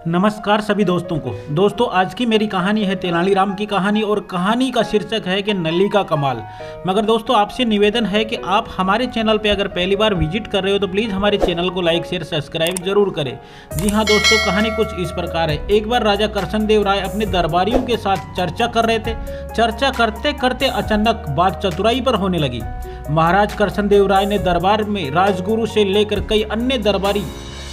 नमस्कार सभी दोस्तों को। दोस्तों आज की मेरी कहानी है तेनालीराम की कहानी और कहानी का शीर्षक है कि नली का कमाल। मगर दोस्तों आपसे निवेदन है कि आप हमारे चैनल पे अगर पहली बार विजिट कर रहे हो तो प्लीज़ हमारे चैनल को लाइक शेयर सब्सक्राइब जरूर करें। जी हाँ दोस्तों, कहानी कुछ इस प्रकार है। एक बार राजा कृष्णदेव राय अपने दरबारियों के साथ चर्चा कर रहे थे। चर्चा करते करते अचानक बात चतुराई पर होने लगी। महाराज कृष्णदेव राय ने दरबार में राजगुरु से लेकर कई अन्य दरबारी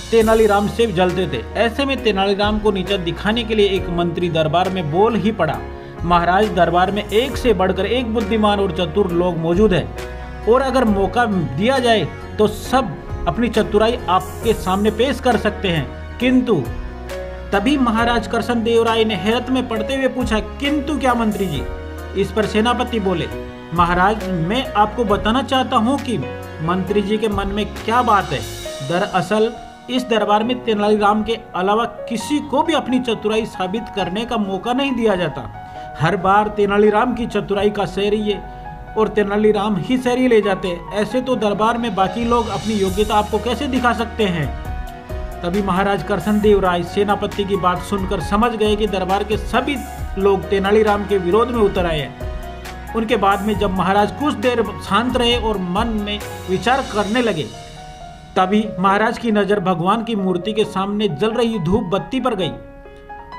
तेनालीराम से जलते थे। ऐसे में तेनालीराम को नीचा दिखाने के लिए एक मंत्री दरबार में बोल ही पड़ा, महाराज दरबार में एक से बढ़कर एक बुद्धिमान और चतुर लोग मौजूद हैं और अगर मौका दिया जाए तो सब अपनी चतुराई आपके सामने पेश कर सकते हैं। किंतु तभी महाराज कृष्णदेव राय ने हैरत में पड़ते हुए पूछा, किंतु क्या मंत्री जी? इस पर सेनापति बोले, महाराज मैं आपको बताना चाहता हूँ कि मंत्री जी के मन में क्या बात है। दरअसल इस दरबार में तेनालीराम के अलावा किसी को भी अपनी चतुराई साबित करने का मौका नहीं दिया जाता। हर बार तेनालीराम की चतुराई का श्रेय और तेनालीराम ही श्रेय ले जाते हैं। ऐसे तो दरबार में बाकी लोग अपनी योग्यता आपको कैसे दिखा सकते हैं? तभी महाराज कृष्णदेव राय सेनापति की बात सुनकर समझ गए कि दरबार के सभी लोग तेनालीराम के विरोध में उतर आए हैं। उनके बाद में जब महाराज कुछ देर शांत रहे और मन में विचार करने लगे, तभी महाराज की नजर भगवान की मूर्ति के सामने जल रही धूप बत्ती पर गई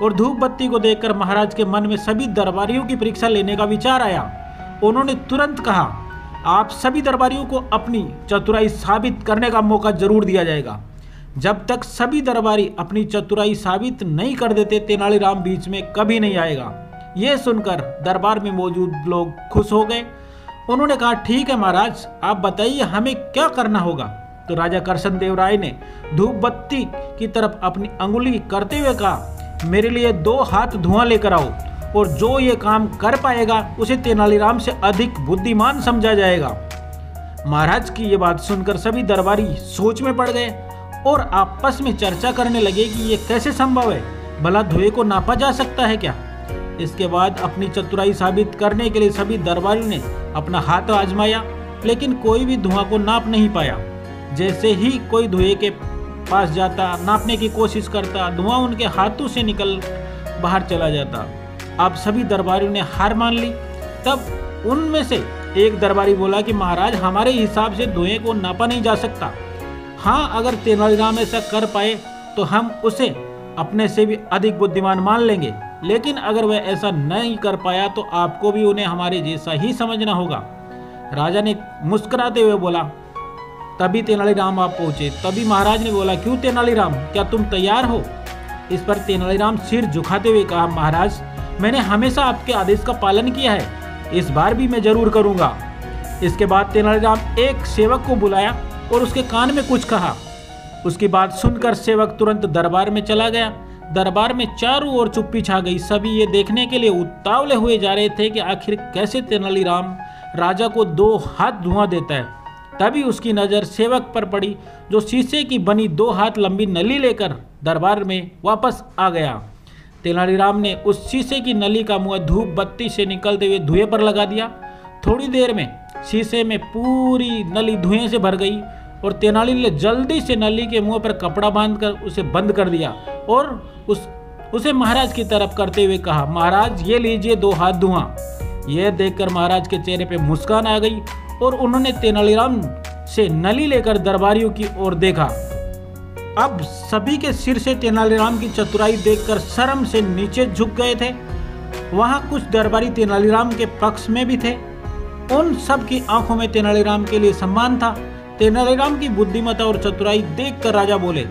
और धूप बत्ती को देखकर महाराज के मन में सभी दरबारियों की परीक्षा लेने का विचार आया। उन्होंने तुरंत कहा, आप सभी दरबारियों को अपनी चतुराई साबित करने का मौका जरूर दिया जाएगा। जब तक सभी दरबारी अपनी चतुराई साबित नहीं कर देते तेनालीराम बीच में कभी नहीं आएगा। यह सुनकर दरबार में मौजूद लोग खुश हो गए। उन्होंने कहा, ठीक है महाराज, आप बताइए हमें क्या करना होगा। तो राजा कृष्णदेव राय ने धूप बत्ती की तरफ अपनी अंगुली करते हुए कहा, मेरे लिए 2 हाथ धुआं लेकर आओ और जो ये काम कर पाएगा उसे तेनालीराम से अधिक बुद्धिमान समझा जाएगा। महाराज की ये बात सुनकर सभी दरबारी सोच में पड़ गए और आपस में चर्चा करने लगे कि ये कैसे संभव है, भला धुएं को नापा जा सकता है क्या? इसके बाद अपनी चतुराई साबित करने के लिए सभी दरबारियों ने अपना हाथ आजमाया, लेकिन कोई भी धुआं को नाप नहीं पाया। जैसे ही कोई धुएं के पास जाता, नापने की कोशिश करता, धुआं उनके हाथों से निकल बाहर चला जाता। अब सभी दरबारियों ने हार मान ली। तब उनमें से एक दरबारी बोला कि महाराज हमारे हिसाब से धुएं को नापा नहीं जा सकता। हाँ, अगर तेनालीराम ऐसा कर पाए तो हम उसे अपने से भी अधिक बुद्धिमान मान लेंगे, लेकिन अगर वह ऐसा नहीं कर पाया तो आपको भी उन्हें हमारे जैसा ही समझना होगा। राजा ने मुस्कुराते हुए बोला। तभी तेनालीराम आप पहुंचे। तभी महाराज ने बोला, क्यों तेनालीराम, क्या तुम तैयार हो? इस पर तेनालीराम सिर झुकाते हुए कहा, महाराज मैंने हमेशा आपके आदेश का पालन किया है, इस बार भी मैं जरूर करूंगा। इसके बाद तेनालीराम एक सेवक को बुलाया और उसके कान में कुछ कहा। उसकी बात सुनकर सेवक तुरंत दरबार में चला गया। दरबार में चारों ओर चुप्पी छा गई। सभी ये देखने के लिए उतावले हुए जा रहे थे कि आखिर कैसे तेनालीराम राजा को 2 हाथ धुआं देता है। तभी उसकी नज़र सेवक पर पड़ी, जो शीशे की बनी 2 हाथ लंबी नली लेकर दरबार में वापस आ गया। तेनालीराम ने उस शीशे की नली का मुंह धूप बत्ती से निकलते हुए धुएं पर लगा दिया। थोड़ी देर में शीशे में पूरी नली धुएं से भर गई और तेनाली ने जल्दी से नली के मुंह पर कपड़ा बांधकर उसे बंद कर दिया और उसे महाराज की तरफ करते हुए कहा, महाराज ये लीजिए 2 हाथ धुआं। यह देखकर महाराज के चेहरे पे मुस्कान आ गई और उन्होंने तेनालीराम से नली लेकर दरबारियों की ओर देखा। अब सभी के सिर से तेनालीराम की चतुराई देखकर शर्म से नीचे झुक गए थे। वहां कुछ दरबारी तेनालीराम के पक्ष में भी थे। उन सब की आंखों में तेनालीराम के लिए सम्मान था। तेनालीराम की बुद्धिमत्ता और चतुराई देखकर राजा बोले,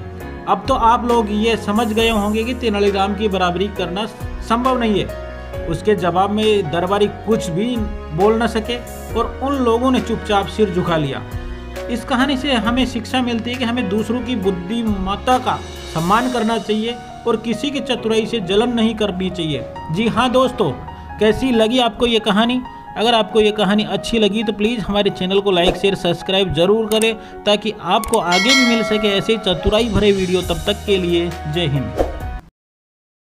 अब तो आप लोग ये समझ गए होंगे कि तेनालीराम की बराबरी करना संभव नहीं है। उसके जवाब में दरबारी कुछ भी बोल न सके और उन लोगों ने चुपचाप सिर झुका लिया। इस कहानी से हमें शिक्षा मिलती है कि हमें दूसरों की बुद्धिमत्ता का सम्मान करना चाहिए और किसी की चतुराई से जलन नहीं करनी चाहिए। जी हाँ दोस्तों, कैसी लगी आपको ये कहानी? अगर आपको ये कहानी अच्छी लगी तो प्लीज़ हमारे चैनल को लाइक शेयर सब्सक्राइब जरूर करें ताकि आपको आगे भी मिल सके ऐसे चतुराई भरे वीडियो। तब तक के लिए जय हिंद।